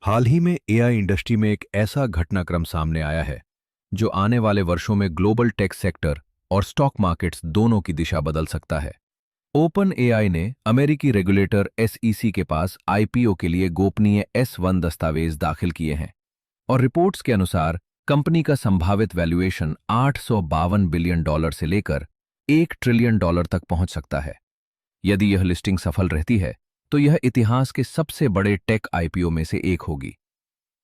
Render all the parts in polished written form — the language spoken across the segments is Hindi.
हाल ही में एआई इंडस्ट्री में एक ऐसा घटनाक्रम सामने आया है जो आने वाले वर्षों में ग्लोबल टेक सेक्टर और स्टॉक मार्केट्स दोनों की दिशा बदल सकता है। ओपन एआई ने अमेरिकी रेगुलेटर एसईसी के पास आईपीओ के लिए गोपनीय S1 दस्तावेज दाखिल किए हैं और रिपोर्ट्स के अनुसार कंपनी का संभावित वैल्यूएशन $852 बिलियन से लेकर $1 ट्रिलियन तक पहुंच सकता है। यदि यह लिस्टिंग सफल रहती है तो यह इतिहास के सबसे बड़े टेक आईपीओ में से एक होगी।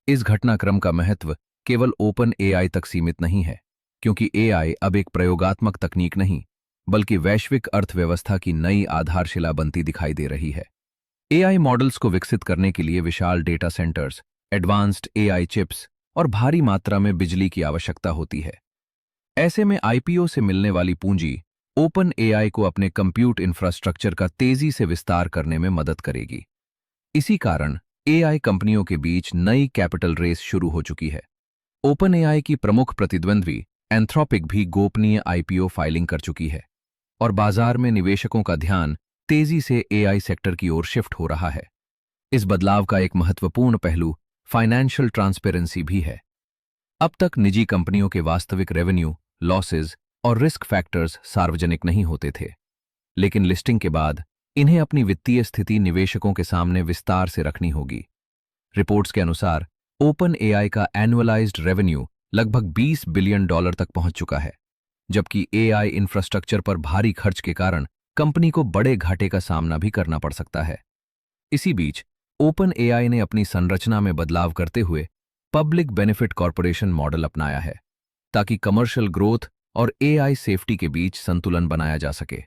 इस घटनाक्रम का महत्व केवल ओपन एआई तक सीमित नहीं है, क्योंकि एआई अब एक प्रयोगात्मक तकनीक नहीं बल्कि वैश्विक अर्थव्यवस्था की नई आधारशिला बनती दिखाई दे रही है। एआई मॉडल्स को विकसित करने के लिए विशाल data centres, advanced AI chips और भारी मात्रा में बिजली की आवश्यकता होती है। ऐसे में आईपीओ से मिलने वाली पूंजी ओपन एआई को अपने कंप्यूट इंफ्रास्ट्रक्चर का तेजी से विस्तार करने में मदद करेगी। इसी कारण एआई कंपनियों के बीच नई कैपिटल रेस शुरू हो चुकी है। ओपन एआई की प्रमुख प्रतिद्वंद्वी एंथ्रोपिक भी गोपनीय आईपीओ फाइलिंग कर चुकी है और बाजार में निवेशकों का ध्यान तेजी से एआई सेक्टर की ओर शिफ्ट हो रहा है। इस बदलाव का एक महत्वपूर्ण पहलू फाइनेंशियल ट्रांसपेरेंसी भी है। अब तक निजी कंपनियों के वास्तविक रेवेन्यू, लॉसेज और रिस्क फैक्टर्स सार्वजनिक नहीं होते थे, लेकिन लिस्टिंग के बाद इन्हें अपनी वित्तीय स्थिति निवेशकों के सामने विस्तार से रखनी होगी। रिपोर्ट्स के अनुसार ओपन एआई का एनुअलाइज्ड रेवेन्यू लगभग $20 बिलियन तक पहुंच चुका है, जबकि एआई इंफ्रास्ट्रक्चर पर भारी खर्च के कारण कंपनी को बड़े घाटे का सामना भी करना पड़ सकता है। इसी बीच ओपन एआई ने अपनी संरचना में बदलाव करते हुए पब्लिक बेनिफिट कॉरपोरेशन मॉडल अपनाया है, ताकि कमर्शियल ग्रोथ और एआई सेफ्टी के बीच संतुलन बनाया जा सके।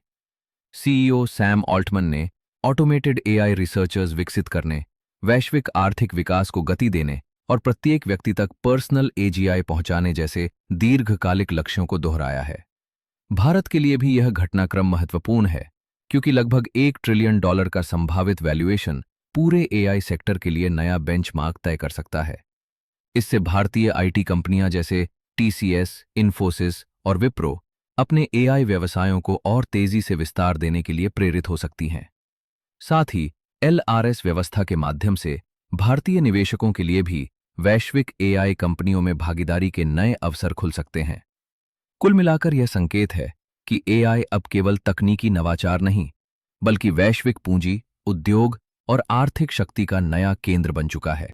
सीईओ सैम ऑल्टमन ने ऑटोमेटेड एआई रिसर्चर्स विकसित करने, वैश्विक आर्थिक विकास को गति देने और प्रत्येक व्यक्ति तक पर्सनल एजीआई पहुंचाने जैसे दीर्घकालिक लक्ष्यों को दोहराया है। भारत के लिए भी यह घटनाक्रम महत्वपूर्ण है, क्योंकि लगभग $1 ट्रिलियन का संभावित वैल्यूएशन पूरे एआई सेक्टर के लिए नया बेंचमार्क तय कर सकता है। इससे भारतीय आईटी कंपनियां जैसे टीसीएस, इन्फोसिस और विप्रो अपने एआई व्यवसायों को और तेजी से विस्तार देने के लिए प्रेरित हो सकती हैं। साथ ही एलआरएस व्यवस्था के माध्यम से भारतीय निवेशकों के लिए भी वैश्विक एआई कंपनियों में भागीदारी के नए अवसर खुल सकते हैं। कुल मिलाकर यह संकेत है कि एआई अब केवल तकनीकी नवाचार नहीं, बल्कि वैश्विक पूंजी, उद्योग और आर्थिक शक्ति का नया केंद्र बन चुका है।